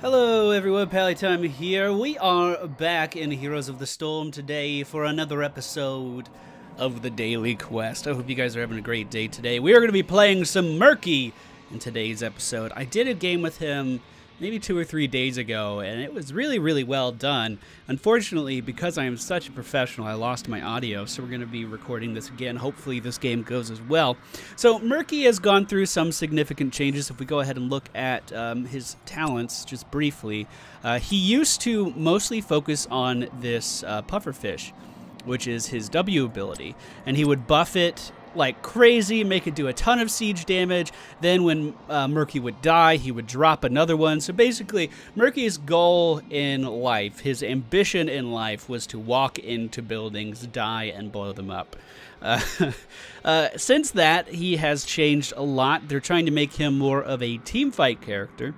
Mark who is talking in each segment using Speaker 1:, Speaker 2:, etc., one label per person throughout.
Speaker 1: Hello everyone, Pallytime here. We are back in Heroes of the Storm today for another episode of the Daily Quest. I hope you guys are having a great day today. We are going to be playing some Murky in today's episode. I did a game with him maybe 2 or 3 days ago, and it was really well done. Unfortunately, because I am such a professional, I lost my audio, so we're going to be recording this again. Hopefully this game goes as well. So Murky has gone through some significant changes. If we go ahead and look at his talents just briefly, he used to mostly focus on this pufferfish, which is his W ability, and he would buff it like crazy, make it do a ton of siege damage. Then when Murky would die, he would drop another one. So basically, Murky's goal in life, his ambition in life, was to walk into buildings, die, and blow them up. Since that, he has changed a lot. They're trying to make him more of a team fight character.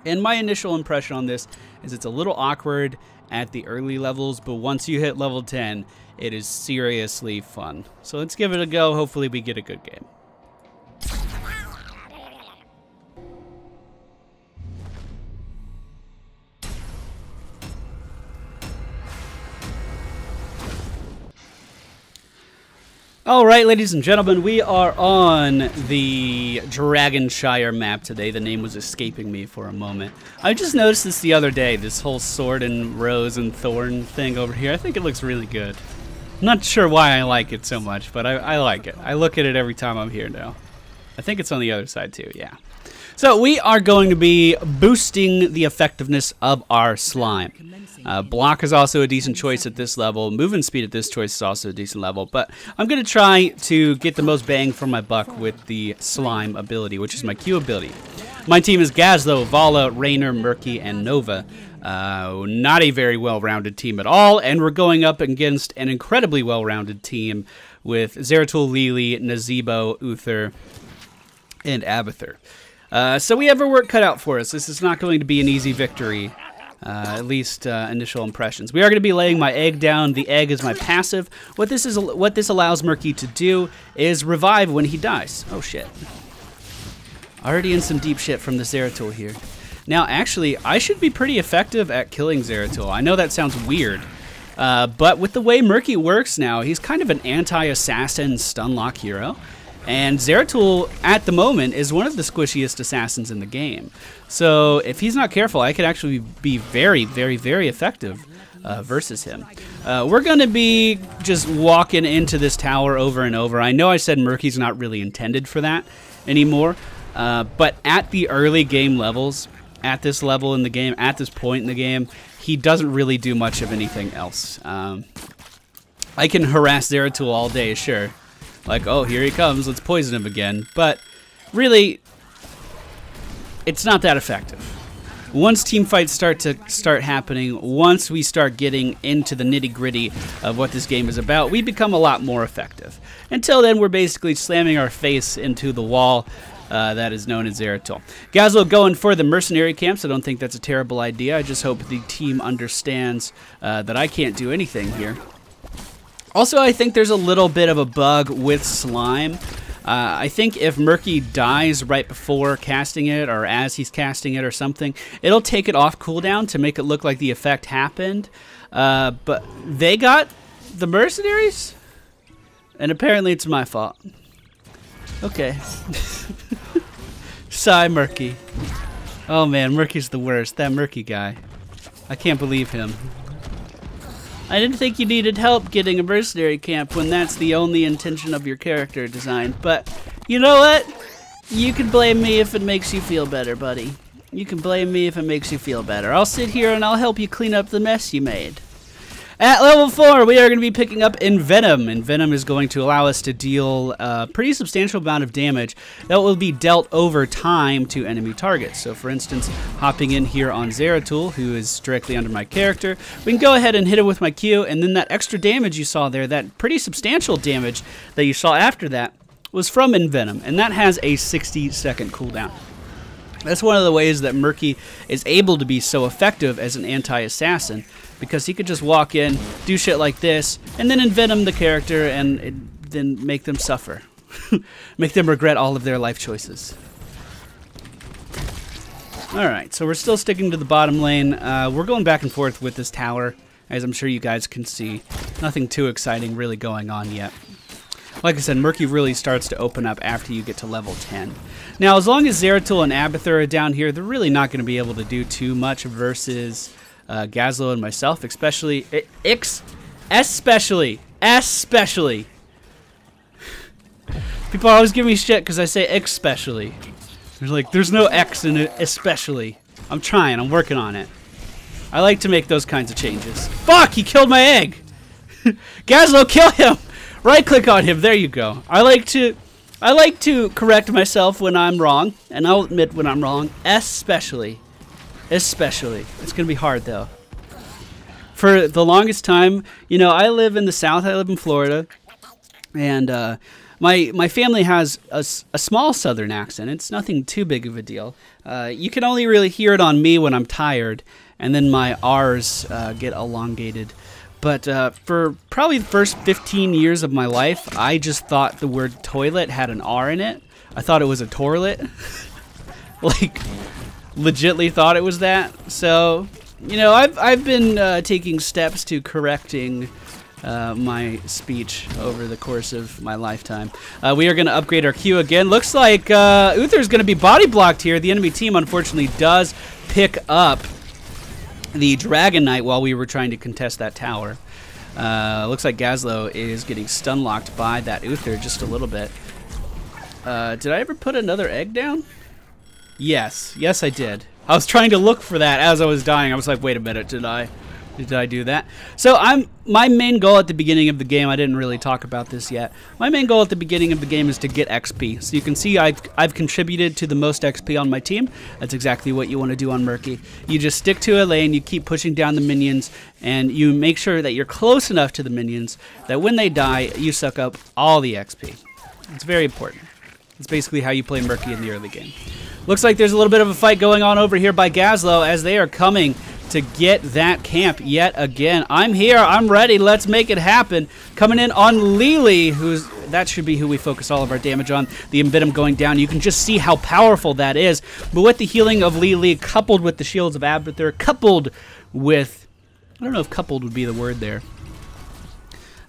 Speaker 1: And my initial impression on this is it's a little awkward at the early levels, but once you hit level 10, it is seriously fun. So let's give it a go. Hopefully we get a good game. All right, ladies and gentlemen, we are on the Shire Map today. The name was escaping me for a moment. I just noticed this the other day, this whole sword and rose and thorn thing over here. I think it looks really good. I'm not sure why I like it so much, but I like it. I look at it every time I'm here now. I think it's on the other side too, yeah. So we are going to be boosting the effectiveness of our slime. Block is also a decent choice at this level. Movement speed at this choice is also a decent level. But I'm going to try to get the most bang for my buck with the slime ability, which is my Q ability. My team is Gazlo, Vala, Rainer, Murky, and Nova. Not a very well-rounded team at all. And we're going up against an incredibly well-rounded team with Zeratul, Lili, Nazebo, Uther, and Abathur. So we have our work cut out for us. This is not going to be an easy victory, at least initial impressions. We are going to be laying my egg down. The egg is my passive. What this allows Murky to do is revive when he dies. Oh shit! Already in some deep shit from the Zeratul here. Now, actually, I should be pretty effective at killing Zeratul. I know that sounds weird, but with the way Murky works now, he's kind of an anti-assassin stun-lock hero. And Zeratul, at the moment, is one of the squishiest assassins in the game. So if he's not careful, I could actually be very effective versus him. We're going to be just walking into this tower over and over. I know I said Murky's not really intended for that anymore, but at the early game levels, at this level in the game, at this point in the game, he doesn't really do much of anything else. I can harass Zeratul all day, sure. Like, oh, here he comes, let's poison him again. But really, it's not that effective. Once team fights start happening, once we start getting into the nitty-gritty of what this game is about, we become a lot more effective. Until then, we're basically slamming our face into the wall that is known as Zeratul. Gazlo going for the mercenary camps. I don't think that's a terrible idea. I just hope the team understands that I can't do anything here. Also, I think there's a little bit of a bug with slime. I think if Murky dies right before casting it or as he's casting it or something, it'll take it off cooldown to make it look like the effect happened. But they got the mercenaries? And apparently it's my fault. Okay. Sigh, Murky. Oh man, Murky's the worst. That Murky guy. I can't believe him. I didn't think you needed help getting a mercenary camp when that's the only intention of your character design. But you know what? You can blame me if it makes you feel better, buddy. You can blame me if it makes you feel better. I'll sit here and I'll help you clean up the mess you made. At level 4, we are going to be picking up Envenom. Envenom is going to allow us to deal a pretty substantial amount of damage that will be dealt over time to enemy targets. So for instance, hopping in here on Zeratul, who is directly under my character, we can go ahead and hit him with my Q, and then that extra damage you saw there, that pretty substantial damage that you saw after that, was from Envenom, and that has a 60-second cooldown. That's one of the ways that Murky is able to be so effective as an anti-assassin, because he could just walk in, do shit like this, and then envenom the character and then make them suffer. Make them regret all of their life choices. Alright, so we're still sticking to the bottom lane. We're going back and forth with this tower, as I'm sure you guys can see. Nothing too exciting really going on yet. Like I said, Murky really starts to open up after you get to level 10. Now, as long as Zeratul and Abathur are down here, they're really not going to be able to do too much versus Gazlo and myself, especially. People always give me shit because I say especially. They're like, there's no X in it, especially. I'm trying, I'm working on it. I like to make those kinds of changes. Fuck, he killed my egg! Gazlo, kill him! Right click on him, there you go. I like to correct myself when I'm wrong, and I'll admit when I'm wrong, especially. It's gonna be hard though. For the longest time, you know, I live in the South, I live in Florida, and my family has a small Southern accent. It's nothing too big of a deal. You can only really hear it on me when I'm tired, and then my R's get elongated. But for probably the first 15 years of my life, I just thought the word toilet had an R in it. I thought it was a toilet. Like, legitly thought it was that. So, you know, I've been taking steps to correcting my speech over the course of my lifetime. We are going to upgrade our Q again. Looks like Uther's going to be body blocked here. The enemy team, unfortunately, does pick up the Dragon Knight while we were trying to contest that tower. Looks like Gazlo is getting stun locked by that Uther just a little bit. Did I ever put another egg down? Yes, I did. I was trying to look for that as I was dying. I was like, wait a minute, did I do that? So my main goal at the beginning of the game, I didn't really talk about this yet. My main goal at the beginning of the game is to get XP. So you can see I've contributed to the most XP on my team. That's exactly what you want to do on Murky. You just stick to a lane, you keep pushing down the minions, and you make sure that you're close enough to the minions that when they die, you suck up all the XP. It's very important. It's basically how you play Murky in the early game. Looks like there's a little bit of a fight going on over here by Gazlo as they are coming to get that camp yet again. I'm here, I'm ready, let's make it happen. Coming in on Lily, that should be who we focus all of our damage on. The Embitum going down, you can just see how powerful that is. But with the healing of Lily, coupled with the shields of Abathur, coupled with, I don't know if coupled would be the word there,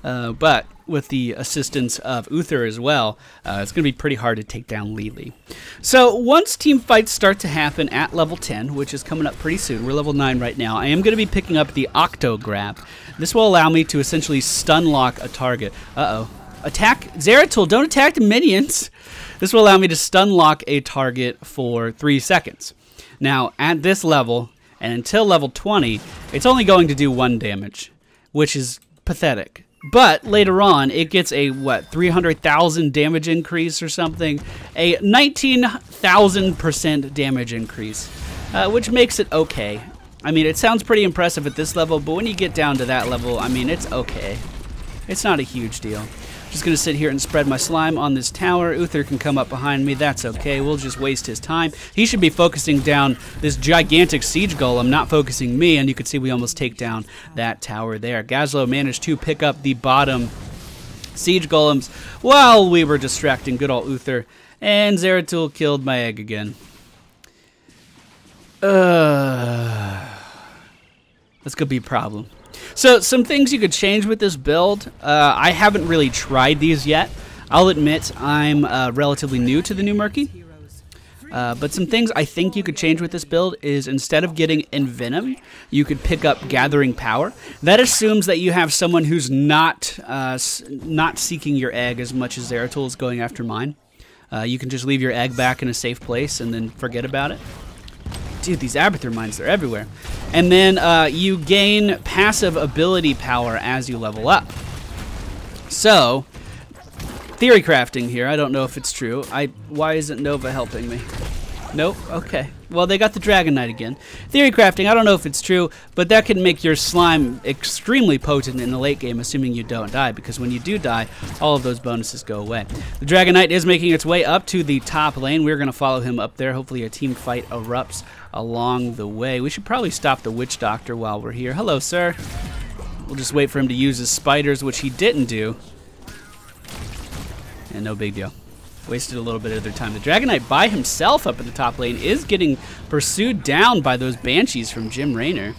Speaker 1: but with the assistance of Uther as well, it's going to be pretty hard to take down Lily. So once team fights start to happen at level 10, which is coming up pretty soon, we're level 9 right now, I am going to be picking up the Octo Grab. This will allow me to essentially stun lock a target. Attack Zeratul, don't attack the minions! This will allow me to stun lock a target for 3 seconds. Now at this level, and until level 20, it's only going to do 1 damage, which is pathetic. But later on, it gets a, 300,000 damage increase or something? A 19,000% damage increase, which makes it okay. I mean, it sounds pretty impressive at this level, but when you get down to that level, I mean, it's okay. It's not a huge deal. Just going to sit here and spread my slime on this tower. Uther can come up behind me. That's okay. We'll just waste his time. He should be focusing down this gigantic siege golem, not focusing me, and you can see we almost take down that tower there. Gazlo managed to pick up the bottom siege golems while we were distracting good old Uther, and Zeratul killed my egg again. That's going to be a problem. So, some things you could change with this build. I haven't really tried these yet. I'll admit I'm relatively new to the new Murky. But some things I think you could change with this build is instead of getting Envenom, you could pick up Gathering Power. That assumes that you have someone who's not seeking your egg as much as Zeratul is going after mine. You can just leave your egg back in a safe place and then forget about it. Dude, these Abathur mines, they're everywhere. And then you gain passive ability power as you level up. So, theory crafting here. I don't know if it's true. Why isn't Nova helping me? Nope. Okay. Well, they got the Dragon Knight again. Theory crafting, I don't know if it's true, but that can make your slime extremely potent in the late game, assuming you don't die, because when you do die, all of those bonuses go away. The Dragon Knight is making its way up to the top lane. We're going to follow him up there. Hopefully a team fight erupts along the way. We should probably stop the Witch Doctor while we're here. Hello, sir. We'll just wait for him to use his spiders, which he didn't do. And no big deal. Wasted a little bit of their time. The Dragon Knight by himself up in the top lane is getting pursued down by those Banshees from Jim Raynor.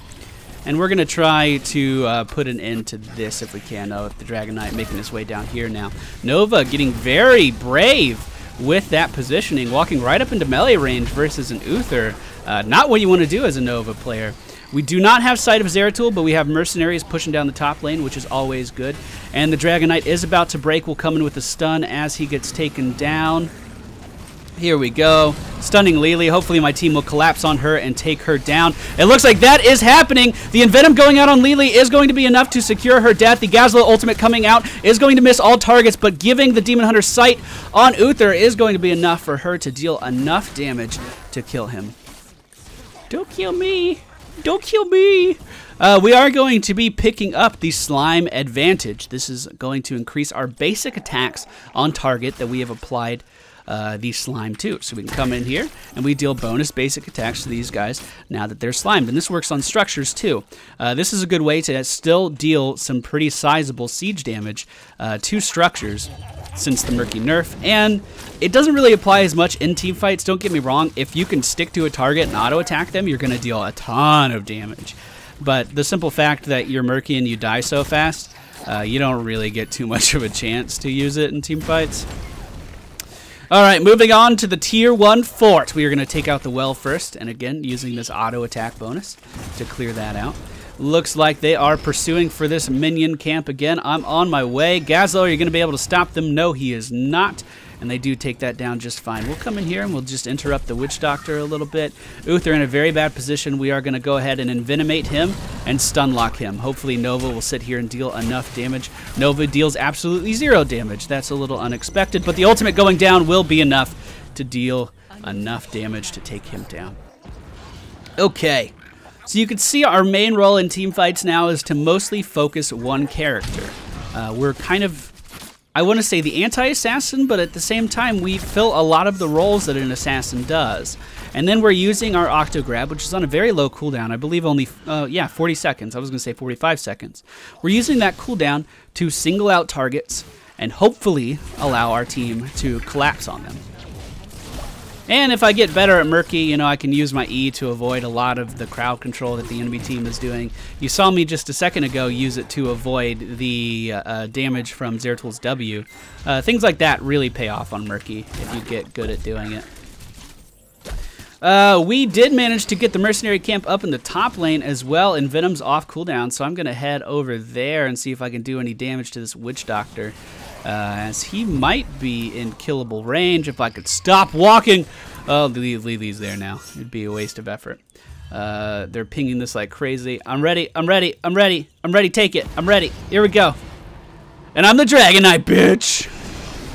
Speaker 1: And we're going to try to put an end to this if we can. With the Dragon Knight making his way down here now. Nova getting very brave with that positioning, walking right up into melee range versus an Uther. Not what you want to do as a Nova player. We do not have sight of Zeratul, but we have mercenaries pushing down the top lane, which is always good. And the Dragon Knight is about to break. We'll come in with a stun as he gets taken down. Here we go. Stunning Lily. Hopefully my team will collapse on her and take her down. It looks like that is happening. The Envenom going out on Lily is going to be enough to secure her death. The Gazlo ultimate coming out is going to miss all targets, but giving the Demon Hunter sight on Uther is going to be enough for her to deal enough damage to kill him. Don't kill me. Don't kill me. We are going to be picking up the Slime Advantage. This is going to increase our basic attacks on target that we have applied the slime to. So we can come in here and we deal bonus basic attacks to these guys now that they're slimed. And this works on structures too. This is a good way to still deal some pretty sizable siege damage to structures since the Murky nerf. And it doesn't really apply as much in team fights. Don't get me wrong. If you can stick to a target and auto attack them, you're going to deal a ton of damage. But the simple fact that you're Murky and you die so fast, you don't really get too much of a chance to use it in team fights. Alright, moving on to the Tier 1 fort. We are going to take out the well first, and again, using this auto attack bonus to clear that out. Looks like they are pursuing for this minion camp again. I'm on my way. Gazlo, are you going to be able to stop them? No, he is not. And they do take that down just fine. We'll come in here and we'll just interrupt the Witch Doctor a little bit. Uther in a very bad position. We are going to go ahead and envenomate him and stun lock him. Hopefully Nova will sit here and deal enough damage. Nova deals absolutely 0 damage. That's a little unexpected, but the ultimate going down will be enough to deal enough damage to take him down. Okay, so you can see our main role in team fights now is to mostly focus one character. We're kind of, I want to say, the anti-assassin, but at the same time, we fill a lot of the roles that an assassin does. And then we're using our Octograb, which is on a very low cooldown. I believe only, 40 seconds. I was going to say 45 seconds. We're using that cooldown to single out targets and hopefully allow our team to collapse on them. And if I get better at Murky, you know, I can use my E to avoid a lot of the crowd control that the enemy team is doing. You saw me just a second ago use it to avoid the damage from Zeratul's W. Things like that really pay off on Murky if you get good at doing it. We did manage to get the mercenary camp up in the top lane as well, and Venom's off cooldown, so I'm going to head over there and see if I can do any damage to this Witch Doctor. As he might be in killable range if I could stop walking. Oh, Lily's there now. It'd be a waste of effort. They're pinging this like crazy. I'm ready, I'm ready, I'm ready. I'm ready, take it. I'm ready. Here we go. And I'm the Dragon Knight, bitch.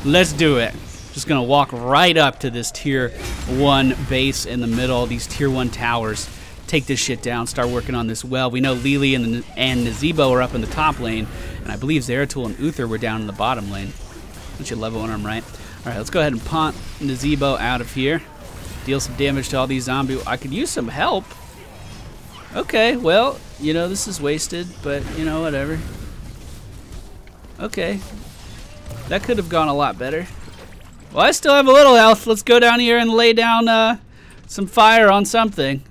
Speaker 1: Let's do it. Just gonna walk right up to this Tier 1 base in the middle, these Tier 1 towers. Take this shit down, start working on this well. We know Lily and Nazebo are up in the top lane, and I believe Zeratul and Uther were down in the bottom lane. Don't you level on them, right? Alright, let's go ahead and punt Nazebo out of here. Deal some damage to all these zombies. I could use some help. Okay, well, you know, this is wasted, but, you know, whatever. Okay. That could have gone a lot better. Well, I still have a little health. Let's go down here and lay down some fire on something.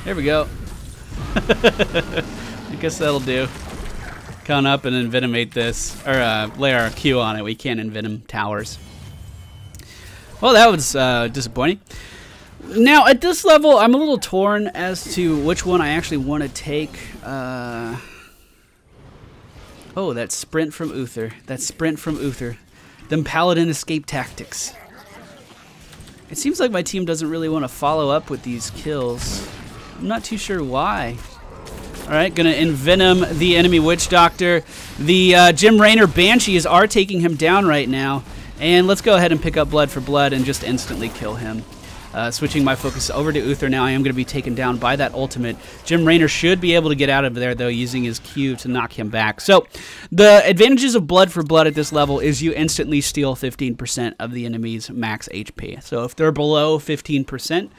Speaker 1: There we go. I guess that'll do. Come up and envenomate this, or lay our Q on it. We can't envenom towers. Well, that was disappointing. Now, at this level, I'm a little torn as to which one I actually want to take. Oh, that sprint from Uther. That sprint from Uther. Them paladin escape tactics. It seems like my team doesn't really want to follow up with these kills. I'm not too sure why. Alright, gonna envenom the enemy Witch Doctor. The Jim Raynor Banshees are taking him down right now. And let's go ahead and pick up Blood for Blood and just instantly kill him. Switching my focus over to Uther now, I am going to be taken down by that ultimate. Jim Raynor should be able to get out of there, though, using his Q to knock him back. So, the advantages of Blood for Blood at this level is you instantly steal 15% of the enemy's max HP. So, if they're below 15%,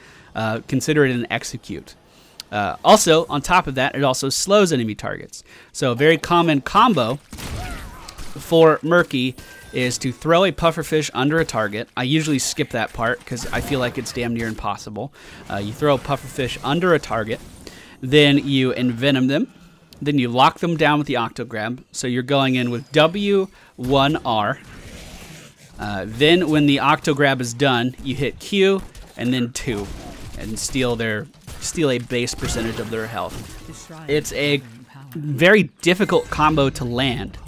Speaker 1: consider it an execute. Also, on top of that, it also slows enemy targets. So, a very common combo for Murky is to throw a pufferfish under a target. I usually skip that part because I feel like it's damn near impossible. You throw a pufferfish under a target, then you envenom them, then you lock them down with the Octograb. So you're going in with W1R. Then when the Octograb is done, you hit Q and then 2 and steal a base percentage of their health. It's a very difficult combo to land.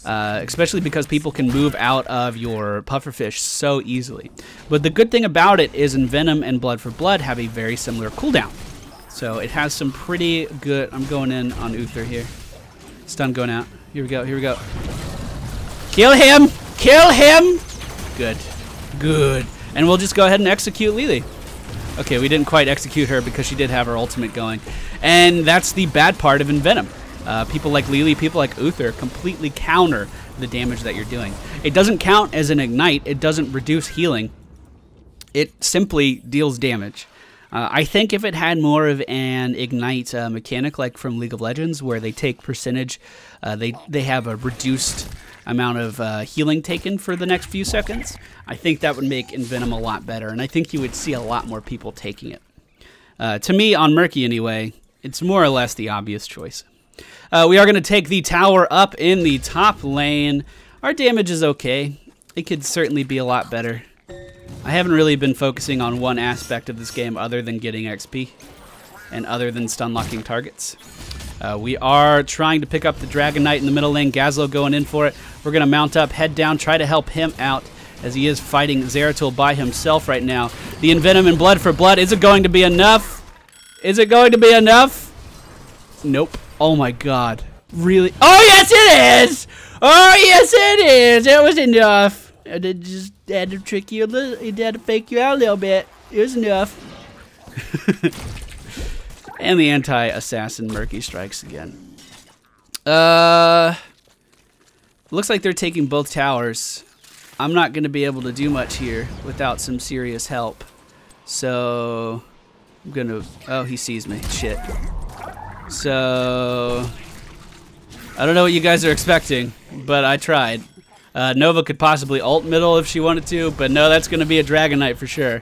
Speaker 1: Especially because people can move out of your pufferfish so easily. But the good thing about it is Envenom and Blood for Blood have a very similar cooldown. So it has some pretty good... I'm going in on Uther here. Stun going out. Here we go, here we go. Kill him! Kill him! Good. Good. And we'll just go ahead and execute Lily. Okay, we didn't quite execute her because she did have her ultimate going. And that's the bad part of Envenom. People like Lily, people like Uther completely counter the damage that you're doing. It doesn't count as an ignite. It doesn't reduce healing. It simply deals damage. I think if it had more of an ignite mechanic like from League of Legends where they take percentage, they have a reduced amount of healing taken for the next few seconds, I think that would make Envenom a lot better, and I think you would see a lot more people taking it. To me, on Murky anyway, it's more or less the obvious choice. We are going to take the tower up in the top lane. Our damage is okay. It could certainly be a lot better. I haven't really been focusing on one aspect of this game other than getting XP and other than stun locking targets. We are trying to pick up the Dragon Knight in the middle lane. Gazlo going in for it. We're going to mount up, head down, try to help him out as he is fighting Zeratul by himself right now. The Envenom and Blood for Blood. Is it going to be enough? Is it going to be enough? Nope. Oh my god. Really? Oh yes it is! Oh yes it is! It was enough. I just had to trick you a little, he had to fake you out a little bit. It was enough. And the anti-assassin Murky strikes again. Looks like they're taking both towers. I'm not gonna be able to do much here without some serious help. So I'm gonna, oh, he sees me, shit. So, I don't know what you guys are expecting, but I tried. Nova could possibly ult middle if she wanted to, but no, that's going to be a Dragon Knight for sure.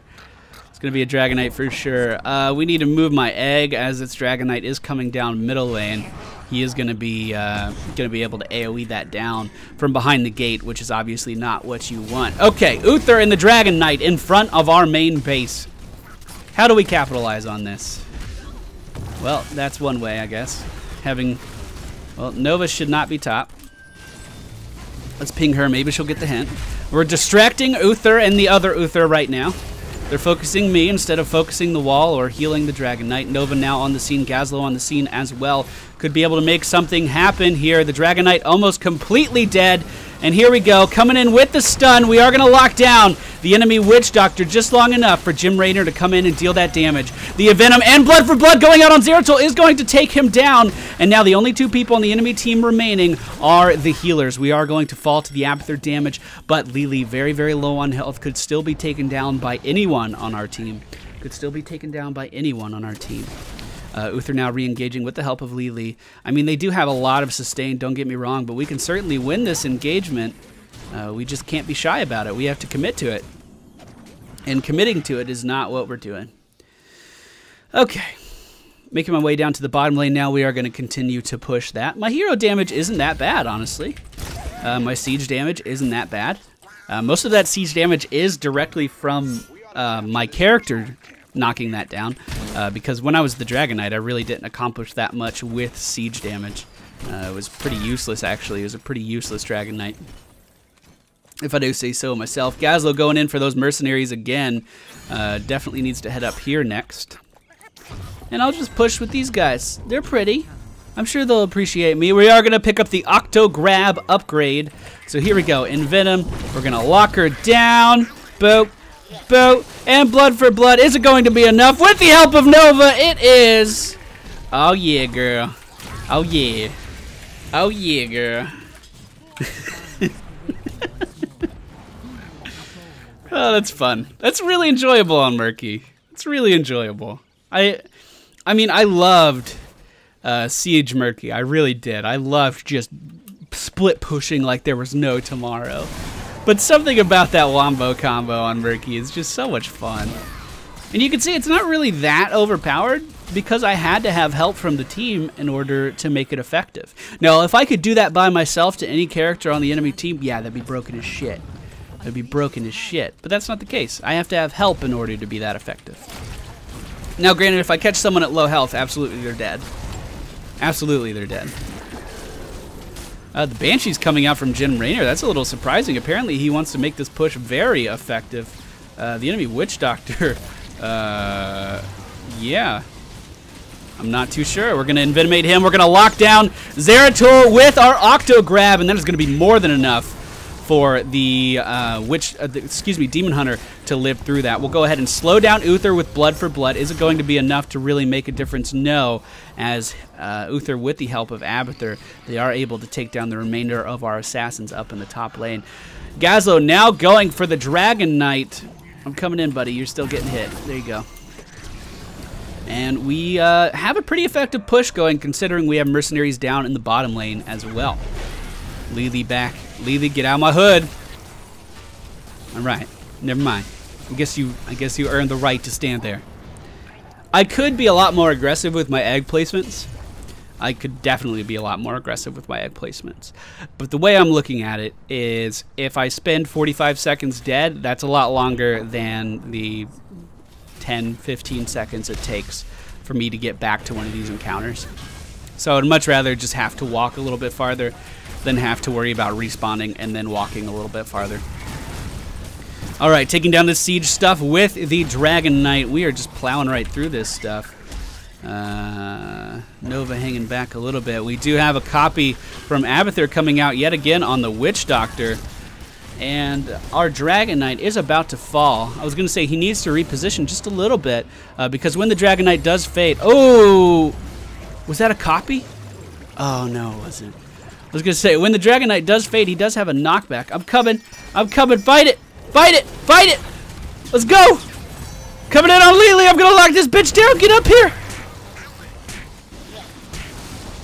Speaker 1: It's going to be a Dragon Knight for sure. We need to move my egg as its Dragon Knight is coming down middle lane. He is going to be able to AoE that down from behind the gate, which is obviously not what you want. Okay, Uther and the Dragon Knight in front of our main base. How do we capitalize on this? Well, that's one way, I guess. Well, Nova should not be top. Let's ping her. Maybe she'll get the hint. We're distracting Uther and the other Uther right now. They're focusing me instead of focusing the wall or healing the Dragon Knight. Nova now on the scene. Gazlo on the scene as well. Could be able to make something happen here. The Dragon Knight almost completely dead. And here we go, coming in with the stun. We are going to lock down the enemy Witch Doctor just long enough for Jim Raynor to come in and deal that damage. The Envenom and Blood for Blood going out on Zeratul is going to take him down. And now the only two people on the enemy team remaining are the healers. We are going to fall to the Abathur damage, but Lily, very, very low on health, could still be taken down by anyone on our team. Could still be taken down by anyone on our team. Uther now re-engaging with the help of Lily. I mean, they do have a lot of sustain, don't get me wrong, but we can certainly win this engagement. We just can't be shy about it. We have to commit to it. And committing to it is not what we're doing. Okay. Making my way down to the bottom lane now. We are going to continue to push that. My hero damage isn't that bad, honestly. My siege damage isn't that bad. Most of that siege damage is directly from my character knocking that down, because when I was the Dragon Knight, I really didn't accomplish that much with siege damage. It was pretty useless, actually. It was a pretty useless Dragon Knight, if I do say so myself. Gazlo going in for those mercenaries again. Definitely needs to head up here next. And I'll just push with these guys. They're pretty. I'm sure they'll appreciate me. We are going to pick up the Octograb upgrade. So here we go. Envenom. We're going to lock her down. Boop. Boop. And Blood for Blood. Is it going to be enough? With the help of Nova, it is. Oh, yeah, girl. Oh, yeah. Oh, yeah, girl. Oh, that's fun. That's really enjoyable on Murky. It's really enjoyable. I mean, I loved Siege Murky. I really did. I loved just split pushing like there was no tomorrow. But something about that wombo combo on Murky is just so much fun. And you can see it's not really that overpowered because I had to have help from the team in order to make it effective. Now, if I could do that by myself to any character on the enemy team, yeah, that'd be broken as shit. That'd be broken as shit. But that's not the case. I have to have help in order to be that effective. Now, granted, if I catch someone at low health, absolutely they're dead. Absolutely they're dead. The Banshee's coming out from Jim Raynor. That's a little surprising. Apparently, he wants to make this push very effective. The enemy Witch Doctor, yeah. I'm not too sure. We're going to Envenomate him. We're going to lock down Zeratul with our Octo Grab, and that is going to be more than enough for the Demon Hunter to live through that. We'll go ahead and slow down Uther with Blood for Blood. Is it going to be enough to really make a difference? No, as Uther, with the help of Abathur, they are able to take down the remainder of our assassins up in the top lane. Gazlo now going for the Dragon Knight. I'm coming in, buddy. You're still getting hit. There you go. And we have a pretty effective push going, considering we have mercenaries down in the bottom lane as well. Lily back. Lily, get out of my hood. All right, never mind. I guess you earned the right to stand there. I could be a lot more aggressive with my egg placements. I could definitely be a lot more aggressive with my egg placements. But the way I'm looking at it is, if I spend 45 seconds dead, that's a lot longer than the 10, 15 seconds it takes for me to get back to one of these encounters. So I'd much rather just have to walk a little bit farther than have to worry about respawning and then walking a little bit farther. All right, taking down the siege stuff with the Dragon Knight. We are just plowing right through this stuff. Nova hanging back a little bit. We do have a copy from Abathur coming out yet again on the Witch Doctor. And our Dragon Knight is about to fall. I was going to say he needs to reposition just a little bit because when the Dragon Knight does fade... Oh! Was that a copy? Oh, no, it wasn't. I was going to say, when the Dragon Knight does fade, he does have a knockback. I'm coming. I'm coming. Fight it. Fight it. Fight it. Let's go. Coming in on Lily. I'm going to lock this bitch down. Get up here.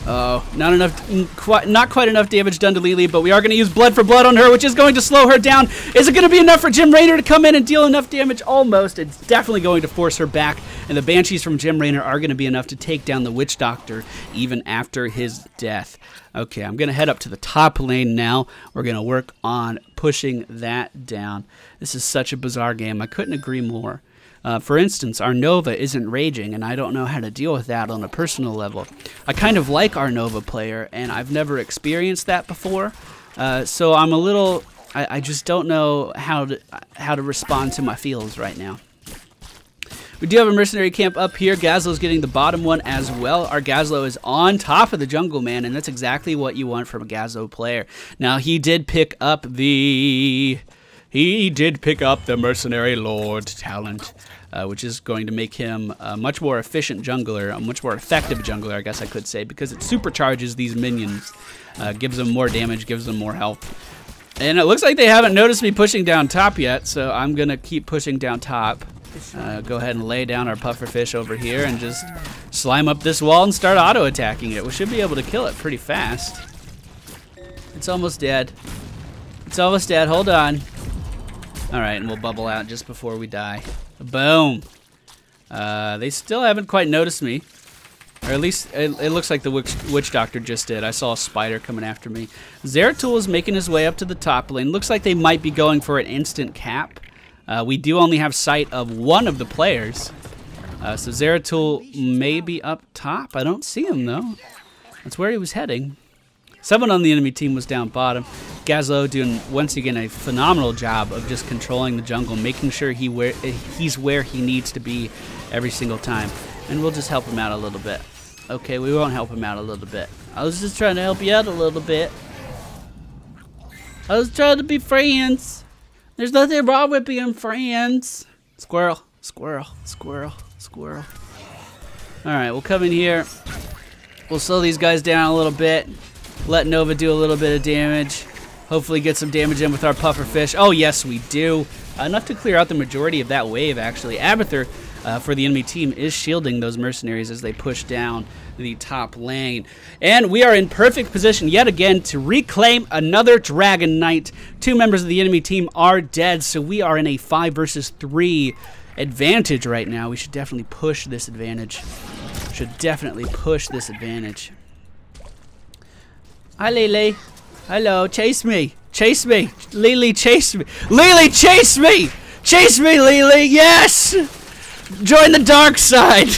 Speaker 1: Oh, not quite enough damage done to Lily, but we are going to use Blood for Blood on her, which is going to slow her down. Is it going to be enough for Jim Raynor to come in and deal enough damage? Almost. It's definitely going to force her back, and the Banshees from Jim Raynor are going to be enough to take down the Witch Doctor even after his death. Okay, I'm going to head up to the top lane now. We're going to work on pushing that down. This is such a bizarre game. I couldn't agree more. For instance, our Nova isn't raging, and I don't know how to deal with that on a personal level. I kind of like our Nova player, and I've never experienced that before. So I'm a little... I just don't know how to respond to my feels right now. We do have a mercenary camp up here. Gazlo's getting the bottom one as well. Our Gazlo is on top of the jungle, man, and that's exactly what you want from a Gazlo player. Now, he did pick up the Mercenary Lord talent, which is going to make him a much more efficient jungler, a much more effective jungler, I guess I could say, because it supercharges these minions, gives them more damage, gives them more health. And it looks like they haven't noticed me pushing down top yet, so I'm going to keep pushing down top. Go ahead and lay down our pufferfish over here and just slime up this wall and start auto-attacking it. We should be able to kill it pretty fast. It's almost dead. It's almost dead. Hold on. Alright, and we'll bubble out just before we die. Boom. They still haven't quite noticed me. Or at least, it looks like the Witch Doctor just did. I saw a spider coming after me. Zeratul is making his way up to the top lane. Looks like they might be going for an instant cap. We do only have sight of one of the players. So Zeratul may be up top. I don't see him, though. That's where he was heading. Someone on the enemy team was down bottom. Gazlo doing, once again, a phenomenal job of just controlling the jungle, making sure he's where he needs to be every single time. And we'll just help him out a little bit. Okay, we won't help him out a little bit. I was just trying to help you out a little bit. I was trying to be friends. There's nothing wrong with being friends. Squirrel, squirrel, squirrel, squirrel. Alright, we'll come in here. We'll slow these guys down a little bit. Let Nova do a little bit of damage. Hopefully get some damage in with our pufferfish. Oh, yes, we do. Enough to clear out the majority of that wave, actually. Abathur for the enemy team is shielding those mercenaries as they push down the top lane. And we are in perfect position yet again to reclaim another Dragon Knight. 2 members of the enemy team are dead, so we are in a 5 versus 3 advantage right now. We should definitely push this advantage. Hi, Lily. Hello, chase me. Chase me. Lily, chase me. Lily, chase me! Chase me, Lily! Yes! Join the dark side!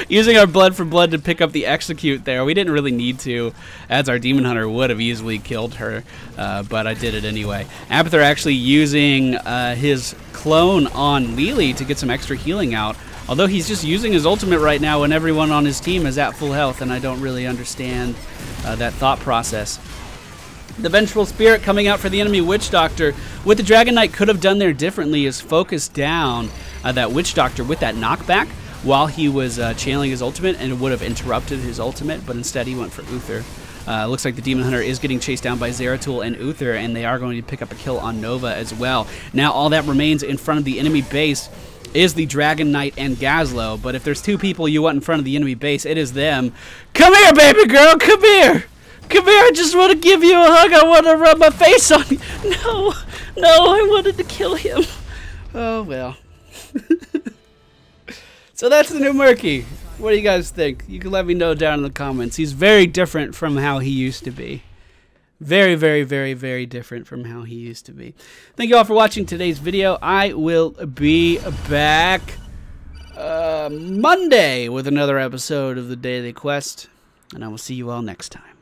Speaker 1: Using our blood for blood to pick up the execute there. We didn't really need to, as our demon hunter would have easily killed her, but I did it anyway. Abathur actually using his clone on Lily to get some extra healing out, although he's just using his ultimate right now when everyone on his team is at full health, and I don't really understand that thought process. The Vengeful Spirit coming out for the enemy Witch Doctor. What the Dragon Knight could have done there differently is focus down that Witch Doctor with that knockback while he was channeling his ultimate, and it would have interrupted his ultimate, but instead he went for Uther. Looks like the Demon Hunter is getting chased down by Zeratul and Uther, and they are going to pick up a kill on Nova as well. Now all that remains in front of the enemy base is the Dragon Knight and Gazlo, but if there's 2 people you want in front of the enemy base, it is them. Come here, baby girl, come here! Come here, I just want to give you a hug. I want to rub my face on you. No, I wanted to kill him. Oh, well. So that's the new Murky. What do you guys think? You can let me know down in the comments. He's very different from how he used to be. Very, very, very, very different from how he used to be. Thank you all for watching today's video. I will be back Monday with another episode of the Daily Quest, and I will see you all next time.